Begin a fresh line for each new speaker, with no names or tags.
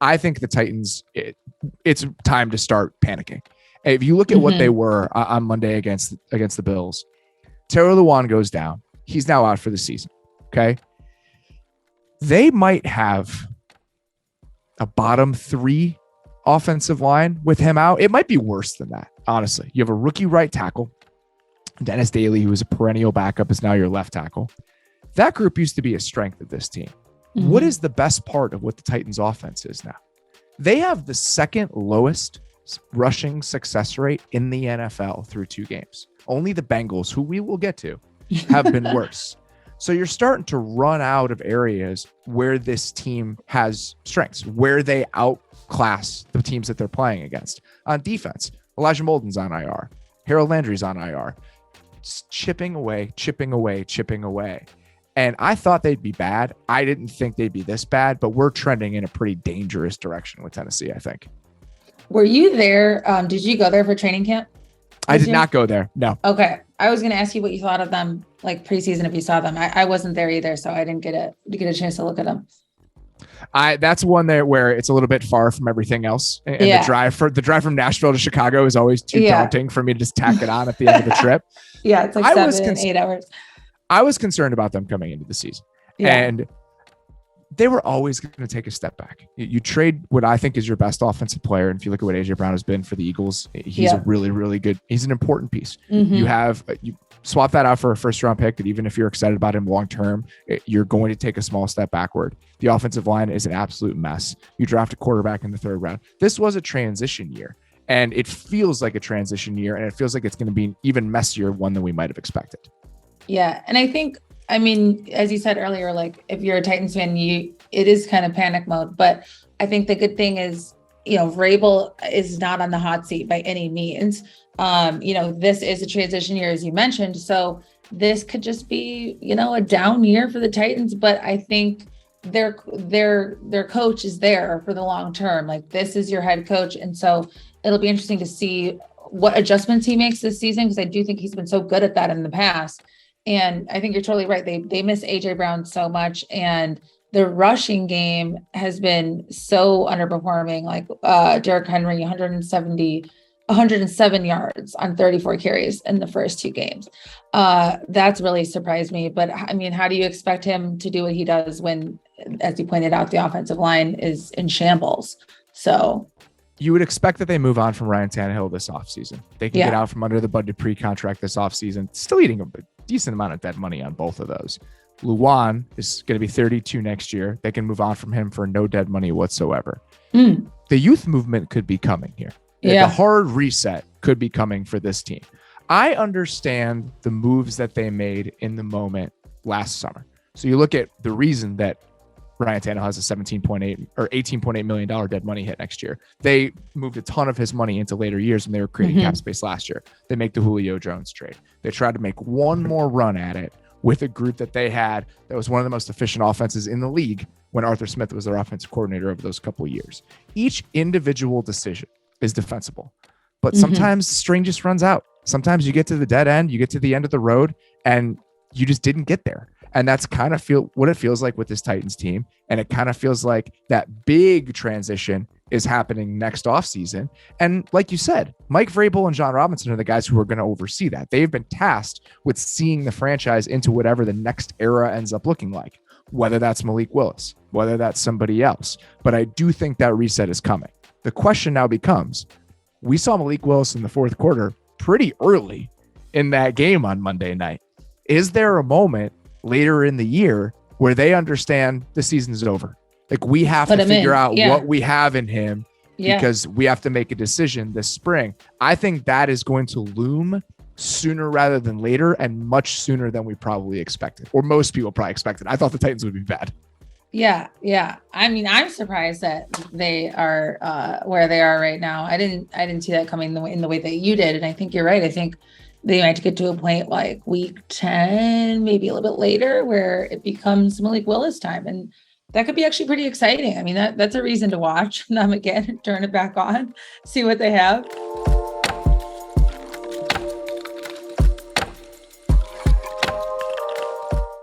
I think the Titans, it's time to start panicking. If you look at what they were on Monday against the Bills, Taylor Lewan goes down. He's now out for the season. Okay. They might have a bottom 3 offensive line with him out. It might be worse than that. Honestly, you have a rookie right tackle, Dennis Daly, who is a perennial backup, is now your left tackle. That group used to be a strength of this team. What is the best part of what the Titans offense is now? They have the second lowest rushing success rate in the NFL through 2 games. Only the Bengals, who we will get to, have been worse. So you're starting to run out of areas where this team has strengths, where they outclass the teams that they're playing against. On defense, Elijah Molden's on IR. Harold Landry's on IR. Just chipping away. And I thought they'd be bad. I didn't think they'd be this bad, but we're trending in a pretty dangerous direction with Tennessee, I think.
Were you there? Did you go there for training camp?
I did not go there. No.
Okay. I was going to ask you what you thought of them, like preseason, if you saw them. I wasn't there either, so I didn't get a chance to look at them.
That's one there where it's a little bit far from everything else. And the drive from Nashville to Chicago is always too daunting for me to just tack it on at the end of the trip.
Yeah. It's like 8 hours.
I was concerned about them coming into the season, and they were always going to take a step back. You trade what I think is your best offensive player. And if you look at what AJ Brown has been for the Eagles, he's a really, really good, he's an important piece. You swap that out for a first round pick that even if you're excited about him long-term, you're going to take a small step backward. The offensive line is an absolute mess. You draft a quarterback in the 3rd round. This was a transition year, and it feels like a transition year, and it feels like it's going to be an even messier one than we might've expected.
Yeah. And I think, as you said earlier, like if you're a Titans fan, it is kind of panic mode, but I think the good thing is, Vrabel is not on the hot seat by any means. This is a transition year, as you mentioned. So this could just be, a down year for the Titans, but I think their coach is there for the long term. Like this is your head coach. And so it'll be interesting to see what adjustments he makes this season, because I do think he's been so good at that in the past. And I think you're totally right. They miss AJ Brown so much, and the rushing game has been so underperforming. Like Derrick Henry, 107 yards on 34 carries in the first 2 games. That's really surprised me. But how do you expect him to do what he does when, as you pointed out, the offensive line is in shambles? So
you would expect that they move on from Ryan Tannehill this offseason. They can get out from under the Bud Dupree contract this offseason, still eating a decent amount of dead money on both of those. Lewan is going to be 32 next year. They can move on from him for no dead money whatsoever. The youth movement could be coming here. The hard reset could be coming for this team. I understand the moves that they made in the moment last summer. So you look at the reason that Ryan Tannehill has a $18.8 million dead money hit next year. They moved a ton of his money into later years when they were creating cap space last year. They make the Julio Jones trade. They tried to make one more run at it with a group that they had that was one of the most efficient offenses in the league when Arthur Smith was their offensive coordinator over those couple of years. Each individual decision is defensible, but sometimes string just runs out. Sometimes you get to the dead end, you get to the end of the road, and you just didn't get there. And that's kind of what it feels like with this Titans team. And it kind of feels like that big transition is happening next offseason. And like you said, Mike Vrabel and John Robinson are the guys who are going to oversee that. They've been tasked with seeing the franchise into whatever the next era ends up looking like, whether that's Malik Willis, whether that's somebody else. But I do think that reset is coming. The question now becomes, we saw Malik Willis in the 4th quarter pretty early in that game on Monday night. Is there a moment later in the year where they understand the season is over? Like we have to figure out what we have in him because we have to make a decision this spring. I think that is going to loom sooner rather than later, and much sooner than we probably expected, or most people probably expected. I thought the Titans would be bad.
Yeah. I'm surprised that they are where they are right now. I didn't see that coming in the way that you did. And I think you're right. I think they might get to a point like week 10, maybe a little bit later, where it becomes Malik Willis time. And that could be actually pretty exciting. That's a reason to watch them again, turn it back on, see what they have.